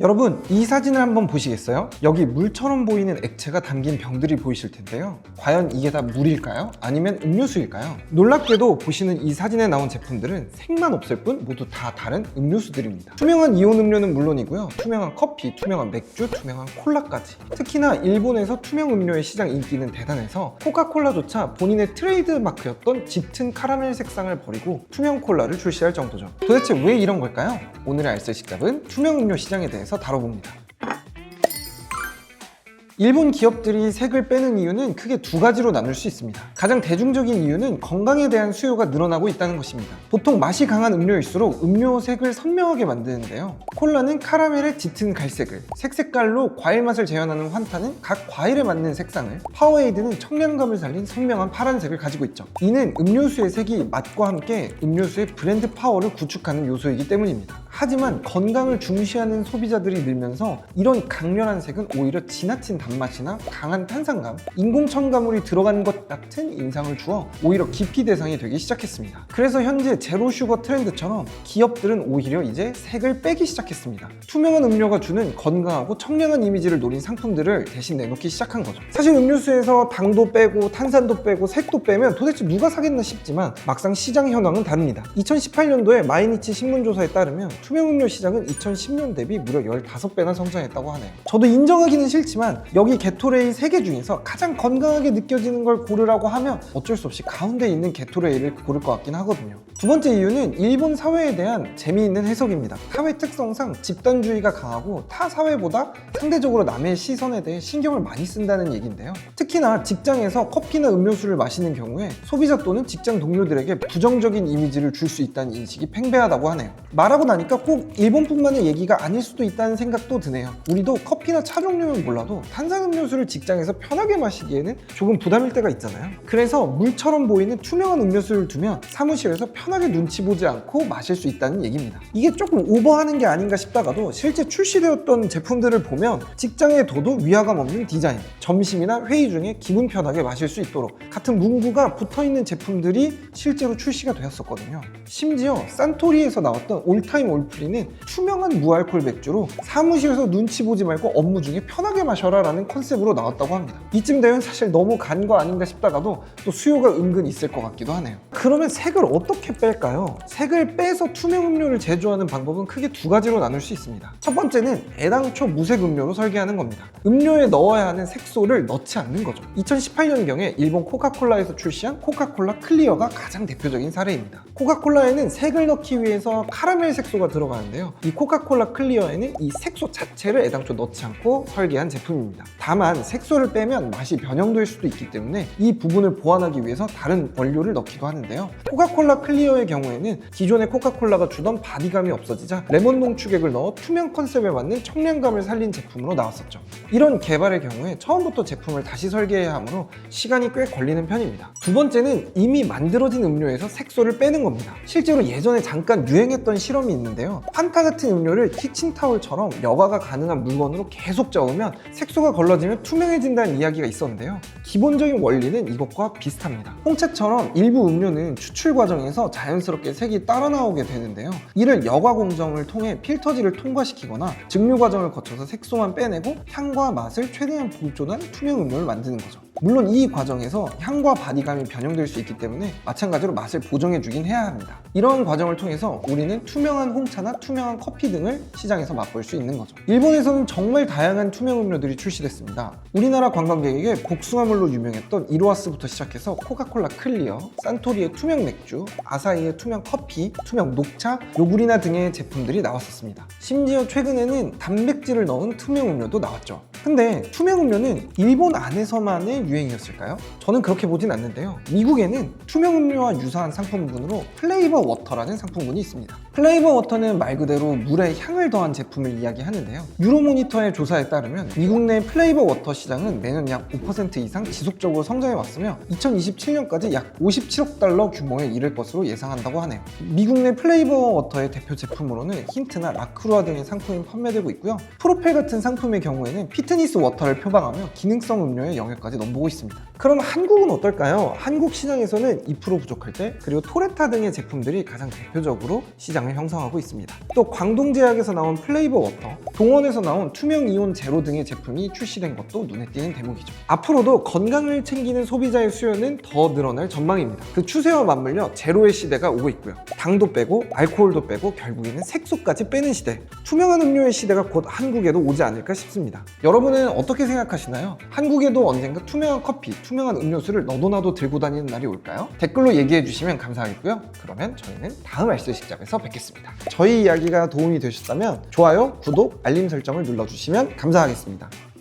여러분, 이 사진을 한번 보시겠어요? 여기 물처럼 보이는 액체가 담긴 병들이 보이실 텐데요. 과연 이게 다 물일까요? 아니면 음료수일까요? 놀랍게도 보시는 이 사진에 나온 제품들은 색만 없을 뿐 모두 다 다른 음료수들입니다. 투명한 이온 음료는 물론이고요. 투명한 커피, 투명한 맥주, 투명한 콜라까지. 특히나 일본에서 투명 음료의 시장 인기는 대단해서 코카콜라조차 본인의 트레이드 마크였던 짙은 카라멜 색상을 버리고 투명 콜라를 출시할 정도죠. 도대체 왜 이런 걸까요? 오늘의 알쓸식답은 투명 음료 시장에 대해서 다뤄봅니다. 일본 기업들이 색을 빼는 이유는 크게 두 가지로 나눌 수 있습니다. 가장 대중적인 이유는 건강에 대한 수요가 늘어나고 있다는 것입니다. 보통 맛이 강한 음료일수록 음료 색을 선명하게 만드는데요. 콜라는 카라멜의 짙은 갈색을, 색깔로 과일 맛을 재현하는 환타는 각 과일에 맞는 색상을, 파워에이드는 청량감을 살린 선명한 파란색을 가지고 있죠. 이는 음료수의 색이 맛과 함께 음료수의 브랜드 파워를 구축하는 요소이기 때문입니다. 하지만 건강을 중시하는 소비자들이 늘면서 이런 강렬한 색은 오히려 지나친 단맛이나 강한 탄산감, 인공 첨가물이 들어간 것 같은 인상을 주어 오히려 기피 대상이 되기 시작했습니다. 그래서 현재 제로 슈거 트렌드처럼 기업들은 오히려 이제 색을 빼기 시작했습니다. 투명한 음료가 주는 건강하고 청량한 이미지를 노린 상품들을 대신 내놓기 시작한 거죠. 사실 음료수에서 당도 빼고 탄산도 빼고 색도 빼면 도대체 누가 사겠나 싶지만 막상 시장 현황은 다릅니다. 2018년도에 마이니치 신문조사에 따르면 투명 음료 시장은 2010년 대비 무려 15배나 성장했다고 하네요. 저도 인정하기는 싫지만 여기 게토레이 3개 중에서 가장 건강하게 느껴지는 걸 고르라고 하면 어쩔 수 없이 가운데 있는 게토레이를 고를 것 같긴 하거든요. 두 번째 이유는 일본 사회에 대한 재미있는 해석입니다. 사회 특성상 집단주의가 강하고 타 사회보다 상대적으로 남의 시선에 대해 신경을 많이 쓴다는 얘기인데요. 특히나 직장에서 커피나 음료수를 마시는 경우에 소비자 또는 직장 동료들에게 부정적인 이미지를 줄 수 있다는 인식이 팽배하다고 하네요. 말하고 나니까 꼭 일본뿐만의 얘기가 아닐 수도 있다는 생각도 드네요. 우리도 커피나 차 종류는 몰라도 탄산음료수를 직장에서 편하게 마시기에는 조금 부담일 때가 있잖아요. 그래서 물처럼 보이는 투명한 음료수를 두면 사무실에서 편하게 눈치 보지 않고 마실 수 있다는 얘기입니다. 이게 조금 오버하는 게 아닌가 싶다가도 실제 출시되었던 제품들을 보면 직장에 둬도 위화감 없는 디자인, 점심이나 회의 중에 기분 편하게 마실 수 있도록 같은 문구가 붙어있는 제품들이 실제로 출시가 되었었거든요. 심지어 산토리에서 나왔던 올타임 올프리는 투명한 무알콜 맥주로 사무실에서 눈치 보지 말고 업무 중에 편하게 마셔라 라는 컨셉으로 나왔다고 합니다. 이쯤 되면 사실 너무 간 거 아닌가 싶다가도 또 수요가 은근 있을 것 같기도 하네요. 그러면 색을 어떻게 뺄까요? 색을 빼서 투명 음료를 제조하는 방법은 크게 두 가지로 나눌 수 있습니다. 첫 번째는 애당초 무색 음료로 설계하는 겁니다. 음료에 넣어야 하는 색소를 넣지 않는 거죠. 2018년경에 일본 코카콜라에서 출시한 코카콜라 클리어가 가장 대표적인 사례입니다. 코카콜라에는 색을 넣기 위해서 카라멜 색소가 들어가는데요. 이 코카콜라 클리어에는 이 색소 자체를 애당초 넣지 않고 설계한 제품입니다. 다만 색소를 빼면 맛이 변형될 수도 있기 때문에 이 부분을 보완하기 위해서 다른 원료를 넣기도 하는데요. 코카콜라 클리어의 경우에는 기존의 코카콜라가 주던 바디감이 없어지자 레몬 농축액을 넣어 투명 컨셉에 맞는 청량감을 살린 제품으로 나왔었죠. 이런 개발의 경우에 처음부터 제품을 다시 설계해야 하므로 시간이 꽤 걸리는 편입니다. 두 번째는 이미 만들어진 음료에서 색소를 빼는 겁니다. 실제로 예전에 잠깐 유행했던 실험이 있는데요. 판타 같은 음료를 키친타올처럼 여과가 가능한 물건으로 계속 저으면 색소가 걸러지면 투명해진다는 이야기가 있었는데요. 기본적인 원리는 이것과 비슷합니다. 홍차처럼 일부 음료는 추출 과정에서 자연스럽게 색이 따라 나오게 되는데요. 이를 여과 공정을 통해 필터지를 통과시키거나 증류 과정을 거쳐서 색소만 빼내고 향과 맛을 최대한 보존한 투명 음료를 만드는 거죠. 물론 이 과정에서 향과 바디감이 변형될 수 있기 때문에 마찬가지로 맛을 보정해주긴 해야 합니다. 이런 과정을 통해서 우리는 투명한 홍차나 투명한 커피 등을 시장에서 맛볼 수 있는 거죠. 일본에서는 정말 다양한 투명 음료들이 출시됐습니다. 우리나라 관광객에게 복숭아물로 유명했던 이로하스부터 시작해서 코카콜라 클리어, 산토리의 투명 맥주, 아사히의 투명 커피, 투명 녹차, 요구리나 등의 제품들이 나왔었습니다. 심지어 최근에는 단백질을 넣은 투명 음료도 나왔죠. 근데 투명 음료는 일본 안에서만의 유행이었을까요? 저는 그렇게 보진 않는데요. 미국에는 투명 음료와 유사한 상품군으로 플레이버 워터라는 상품군이 있습니다. 플레이버 워터는 말 그대로 물에 향을 더한 제품을 이야기하는데요. 유로모니터의 조사에 따르면 미국 내 플레이버 워터 시장은 매년 약 5% 이상 지속적으로 성장해 왔으며 2027년까지 약 57억 달러 규모에 이를 것으로 예상한다고 하네요. 미국 내 플레이버 워터의 대표 제품으로는 힌트나 라크루아 등의 상품이 판매되고 있고요. 프로펠 같은 상품의 경우에는 피트니스 워터를 표방하며 기능성 음료의 영역까지 넘보고 있습니다. 그럼 한국은 어떨까요? 한국 시장에서는 2% 부족할 때 그리고 토레타 등의 제품들이 가장 대표적으로 시장을 시장을 형성하고 있습니다. 또 광동제약에서 나온 플레이버 워터, 동원에서 나온 투명 이온 제로 등의 제품이 출시된 것도 눈에 띄는 대목이죠. 앞으로도 건강을 챙기는 소비자의 수요는 더 늘어날 전망입니다. 그 추세와 맞물려 제로의 시대가 오고 있고요. 당도 빼고 알코올도 빼고 결국에는 색소까지 빼는 시대, 투명한 음료의 시대가 곧 한국에도 오지 않을까 싶습니다. 여러분은 어떻게 생각하시나요? 한국에도 언젠가 투명한 커피, 투명한 음료수를 너도나도 들고 다니는 날이 올까요? 댓글로 얘기해 주시면 감사하겠고요. 그러면 저희는 다음 알쓸시잡에서 뵙겠습니다. 저희 이야기가 도움이 되셨다면 좋아요, 구독, 알림 설정을 눌러주시면 감사하겠습니다.